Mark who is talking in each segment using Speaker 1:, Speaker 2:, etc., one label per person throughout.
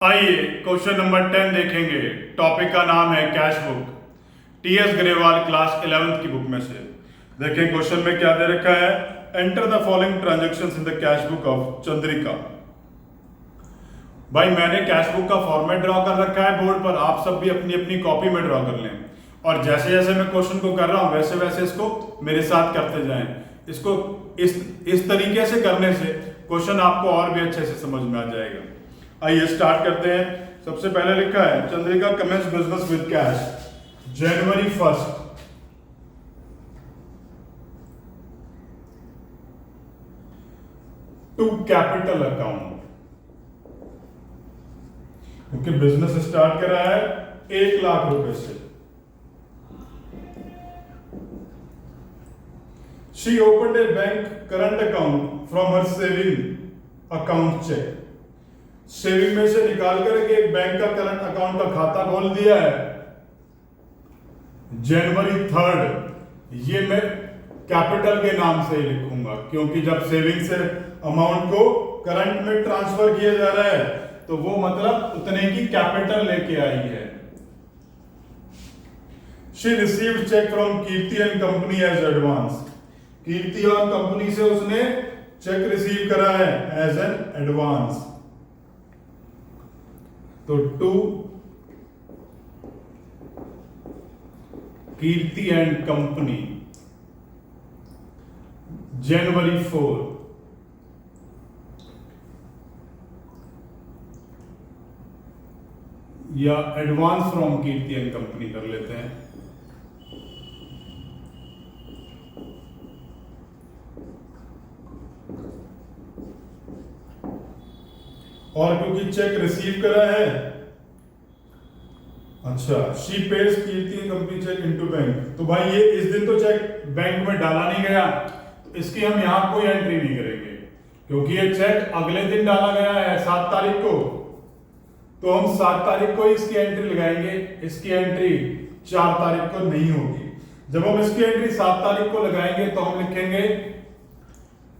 Speaker 1: आइए question number 10 देखेंगे। Topic का नाम है cash book. TS Grewal class 11th की बुक में से देखें क्वेश्चन में क्या दे रखा है। Enter the following transactions in the cash book of Chandrika. भाई मैंने कैश बुक का फॉर्मेट ड्रॉ कर रखा है बोर्ड पर, आप सब भी अपनी अपनी कॉपी में ड्रॉ कर लें और जैसे जैसे मैं क्वेश्चन को कर रहा हूं वैसे वैसे इसको मेरे साथ करते जाएं। इसको इस तरीके से करने से क्वेश्चन आपको और भी अच्छे से समझ में आ जाएगा। आइए स्टार्ट करते हैं। सबसे पहले लिखा है Chandrika commences business with cash January 1st to capital account, क्योंकि बिजनेस स्टार्ट करा है 1 लाख रुपए से। She opened a bank current account from her saving account cheque. Saving में से निकाल करके एक बैंक का करंट अकाउंट का खाता खोल दिया है January 3rd। ये मैं कैपिटल के नाम से ही लिखूंगा क्योंकि जब सेविंग से अमाउंट को करंट में ट्रांसफर किया जा रहा है तो वो मतलब उतने की कैपिटल लेके आई है। She received cheque from Kirti and company as advance. Kirti और कंपनी से उसने चेक रिसीव करा है एज एन एडवांस। तो to Kirti and company January 4। या advance from Kirti and company कर लेते हैं। और क्योंकि चेक रिसीव करा है, अच्छा she page Kirti company cheque into bank. तो भाई ये इस दिन तो चेक बैंक में डाला नहीं गया तो इसकी हम यहां कोई एंट्री नहीं करेंगे क्योंकि ये चेक अगले दिन डाला गया है 7 तारीख को। तो हम 7 तारीख को इसकी एंट्री लगाएंगे। इसकी एंट्री 4 तारीख को नहीं होगी। जब हम इसकी एंट्री 7 तारीख को लगाएंगे तो हम लिखेंगे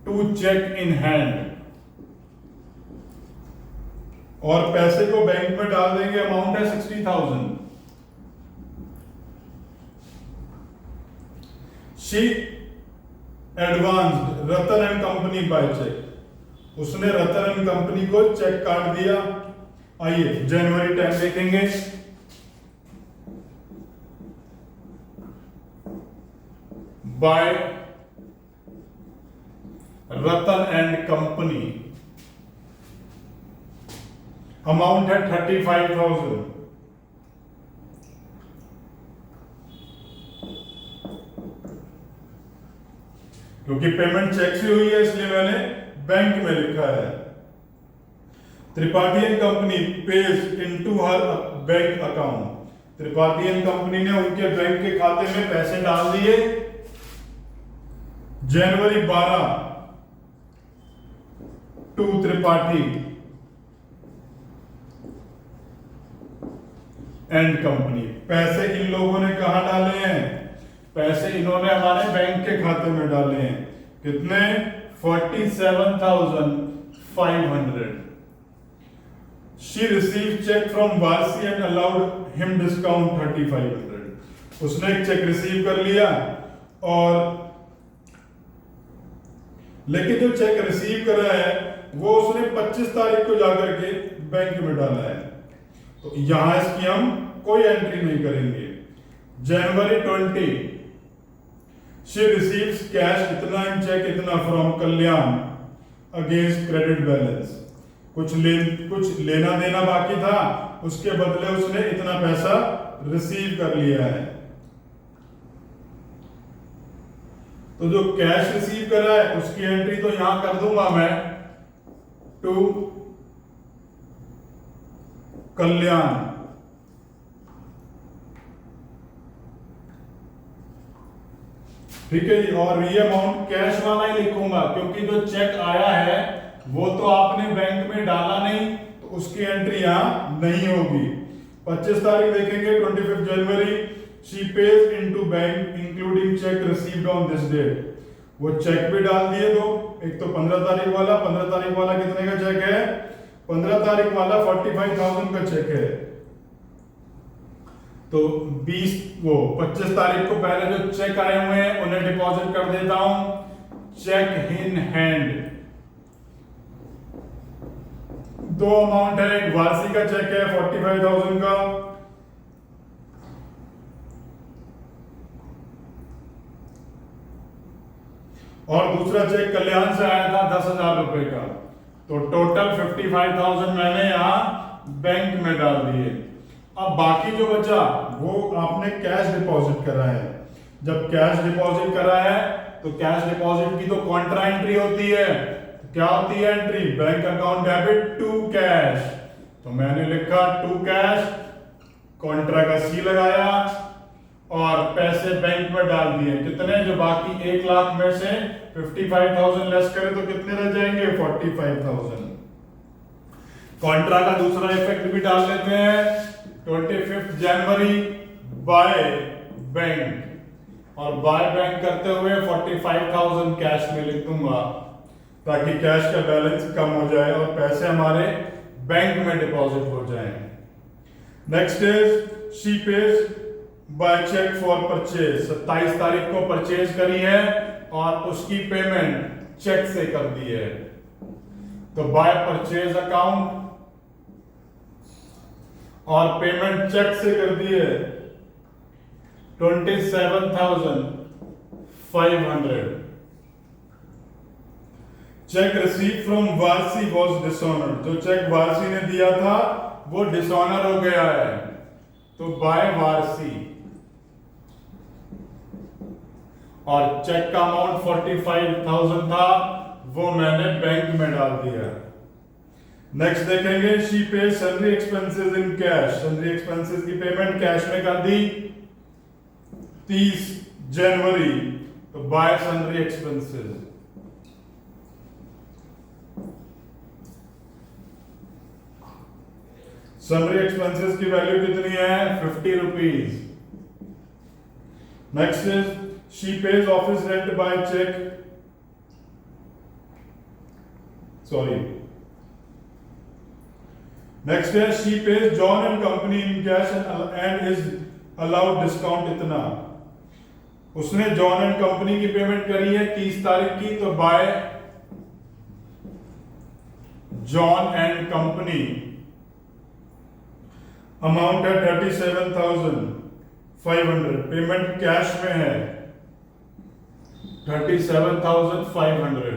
Speaker 1: टू चेक इन हैंड और पैसे को बैंक में डाल देंगे। अमाउंट है 60,000। She advanced Ratan and company by cheque. उसने रतन एंड कंपनी को चेक काट दिया। आइए January 10 देखेंगे। By Ratan and company, amount है 35,000। क्योंकि पेमेंट चेक से हुई है इसलिए मैंने बैंक में लिखा है। Tripathi and company page into her bank account. Tripathi and company ने उनके बैंक के खाते में पैसे डाल दिए January 12 to Tripathi and company. पैसे इन लोगों ने कहां डाले हैं? पैसे इन्होंने हमारे बैंक के खाते में डाले हैं। कितने? 47,500। She receive cheque from Warsi and allowed him discount 3,500। उसने एक चेक रिसीव कर लिया और लेकिन जो चेक रिसीव करा है वो उसने 25 तारीख को जाकर के बैंक में डाला है। तो यहां इसकी हम कोई एंट्री नहीं करेंगे। January 20 शी रिसीव्स कैश इतना इन चेक इतना from Kalyan against credit balance. कुछ लेना देना बाकी था, उसके बदले उसने इतना पैसा रिसीव कर लिया है। तो जो कैश रिसीव करा है उसकी एंट्री तो यहां कर दूंगा मैं टू कल्याण। ठीक है जी। और ये अमाउंट कैश वाला ही लिखूंगा क्योंकि जो चेक आया है वो तो आपने बैंक में डाला नहीं तो उसकी एंट्री यहां नहीं होगी। 25 तारीख देखेंगे 25 जनवरी she pays into bank including cheque received on this date. वो चेक भी डाल दिए दो। एक तो 15 तारीख वाला कितने का चेक है? 15 तारीख वाला 45,000 का चेक है, तो 25 तारीख को पहले जो चेक आए हुए हैं उन्हें डिपॉजिट कर देता हूं, चेक इन हैंड। दो अमाउंट है, एक वार्षिक का चेक है 45,000 का, और दूसरा चेक कल्याण से आया था 10,000 रुपए का। तो टोटल 55,000 मैंने यहां बैंक में डाल दिए। अब बाकी जो बचा वो आपने कैश डिपॉजिट करा है। जब कैश डिपॉजिट करा है तो कैश डिपॉजिट की तो कॉन्ट्रा एंट्री होती है। तो क्या होती है entry? Bank account debit to cash. तो मैंने लिखा टू कैश, कॉन्ट्रा का सी लगाया और पैसे बैंक में डाल दिए। कितने? जो बाकी 1 लाख में से 55,000 लेस करें तो कितने रह जाएंगे? 45,000। कॉन्ट्रा का दूसरा इफेक्ट भी डाल लेते हैं। 25 जनवरी बाय बैंक, और बाय बैंक करते हुए 45,000 कैश में लिख दूंगा ताकि कैश का बैलेंस कम हो जाए और पैसे हमारे बैंक में डिपॉजिट हो जाएं। Next is she pays by cheque for purchase. 27 तारीख को परचेज करी है और उसकी पेमेंट चेक से कर दी है, तो बाय परचेज अकाउंट और पेमेंट चेक से कर दी है 27,500। Check receive from Warsi was dishonoured. जो चेक वारसी ने दिया था वो डिसऑनर हो गया है, तो बाय वारसी, और चेक का अमाउंट 45,000 था वो मैंने बैंक में डाल दिया। नेक्स्ट देखेंगे she pays salary expenses in cash. Salary expenses की पेमेंट कैश में कर दी 30 जनवरी, तो by salary expenses. Salary expenses की वैल्यू कितनी है? 50 rupees. Next is she pays office rent by cheque, sorry, next है she pays John and company in cash and is allowed discount इतना। उसने जॉन एंड कंपनी की payment करी है 30 तारीख की, तो by John and company, amount है 37,500, पेमेंट कैश में है 37,500।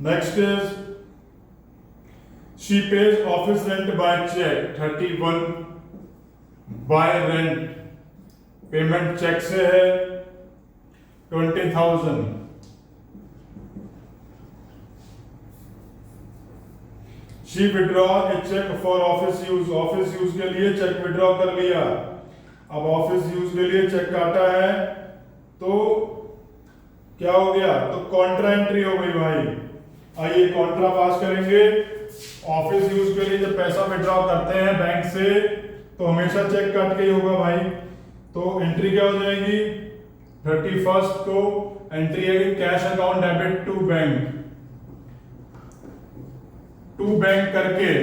Speaker 1: Next is she pays office rent by cheque 31 by rent, payment cheque से है 20,000। She withdraw a cheque for office use. Office use के लिए चेक विड्रॉ कर लिया। अब ऑफिस यूज के लिए चेक काटा है तो क्या हो गया? तो कॉन्ट्रा एंट्री हो गई भाई। आइए कॉन्ट्रा पास करेंगे। ऑफिस यूज के लिए जब पैसा विड्रॉ करते हैं बैंक से तो हमेशा चेक काट के ही होगा भाई। तो एंट्री क्या हो जाएगी? 31 को एंट्री है cash account debit to bank, to bank करके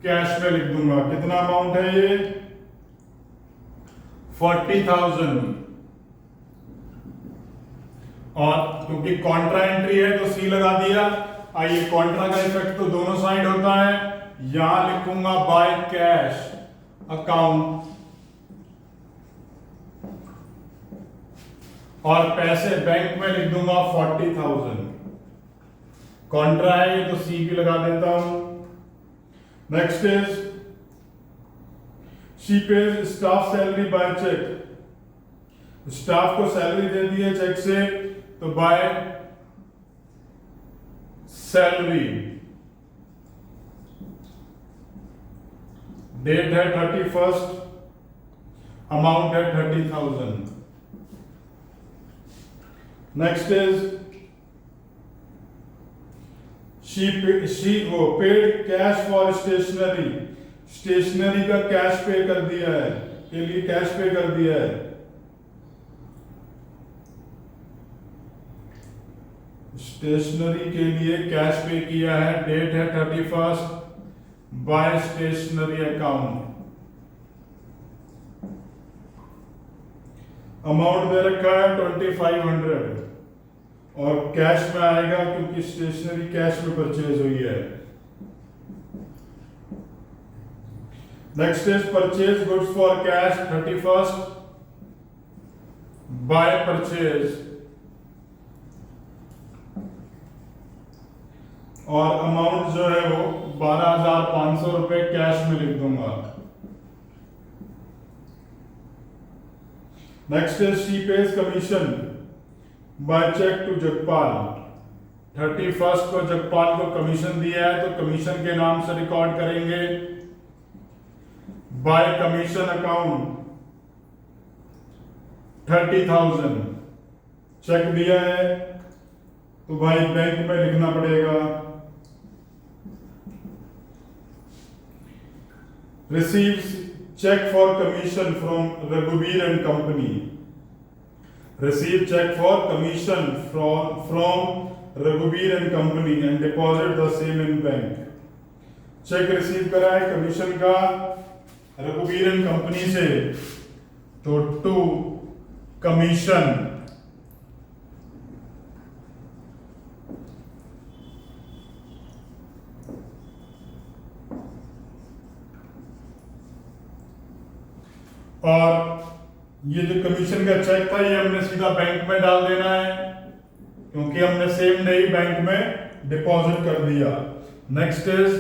Speaker 1: कैश में लिख दूंगा। कितना अमाउंट है ये? 40,000। और क्योंकि कॉन्ट्रा एंट्री है तो सी लगा दिया। आइए कॉन्ट्रा का इफेक्ट तो दोनों साइड होता है। यहां लिखूंगा बाय कैश अकाउंट और पैसे बैंक में लिख दूंगा 40,000। कॉन्ट्रा है ये तो सी भी लगा देता हूं। Next is she pays staff salary by cheque. Staff को सैलरी दे दी है चेक से, तो बाय सैलरी, डेट है 31, अमाउंट है 30,000। नेक्स्ट इज वो paid cash for stationery. Stationery का कैश पे कर दिया है, के लिए कैश पे कर दिया है। स्टेशनरी के लिए कैश पे किया है, डेट है 31, बाय स्टेशनरी अकाउंट। अमाउंट दे रखा है 2500 और कैश में आएगा क्योंकि स्टेशनरी कैश में परचेज हुई है। Next is purchase goods for cash 31st by purchase और अमाउंट जो है वो 12,500 रुपए कैश में लिख दूंगा। Next is she pays commission by cheque to Jagpal. 31st को जगपाल को कमीशन दिया है तो कमीशन के नाम से रिकॉर्ड करेंगे। बाय कमीशन अकाउंट 30,000 चेक दिया है तो भाई बैंक में लिखना पड़ेगा। Receives check for commission from Raghuveer and Company. Receive check for commission from Raghuveer and Company and deposit the same in bank. Check receive करा है कमीशन का रघुवीर एंड कंपनी से तो टू कमीशन और ये जो कमीशन का चेक था ये हमने सीधा बैंक में डाल देना है क्योंकि हमने सेम डे ही बैंक में डिपॉजिट कर दिया। नेक्स्ट इज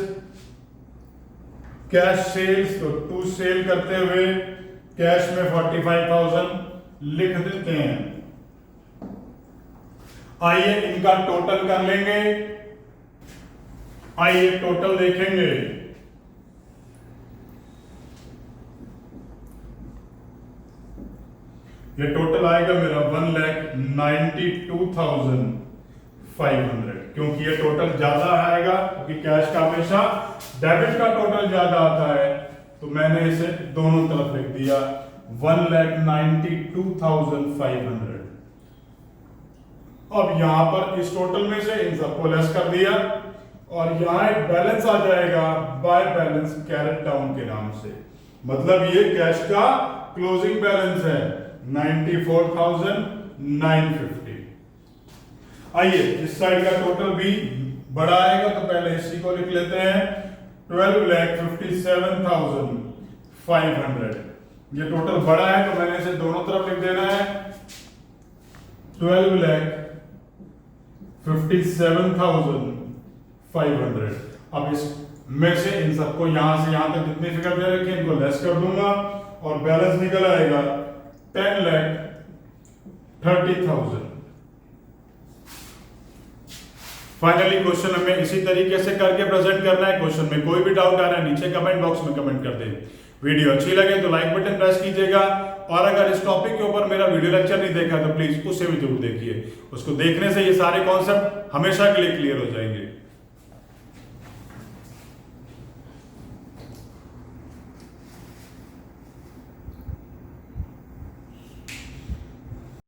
Speaker 1: कैश सेल्स तो टू सेल करते हुए कैश में 45,000 लिख देते हैं। आइए इनका टोटल कर लेंगे। आइए टोटल देखेंगे। ये टोटल आएगा मेरा 1,92,500 क्योंकि ये टोटल ज्यादा आएगा क्योंकि कैश का हमेशा डेबिट का टोटल ज्यादा आता है तो मैंने इसे दोनों तरफ लिख दिया 1,92,500। अब यहां पर इस टोटल में से इन सबको लेस कर दिया और यहां एक बैलेंस आ जाएगा बाय बैलेंस कैरेट डाउन के नाम से। मतलब ये कैश का क्लोजिंग बैलेंस है 94,950। आइए इस साइड का टोटल भी बड़ा आएगा तो पहले इसी को लिख लेते हैं 12,57,500। ये टोटल बड़ा है तो मैंने इसे दोनों तरफ लिख देना है 12,57,500। अब इस में से इन सबको यहां से यहां तक जितनी फिगर दे रखी है इनको लेस कर दूंगा और बैलेंस निकल आएगा 10,30,000। फाइनली क्वेश्चन हमें इसी तरीके से करके प्रेजेंट करना है। क्वेश्चन में कोई भी डाउट आ रहा है नीचे कमेंट बॉक्स में कमेंट कर दें। वीडियो अच्छी लगे तो लाइक बटन प्रेस कीजिएगा और अगर इस टॉपिक के ऊपर मेरा वीडियो लेक्चर नहीं देखा तो प्लीज उसे भी जरूर देखिए। उसको देखने से ये सारे कॉन्सेप्ट हमेशा के लिए क्लियर हो जाएंगे।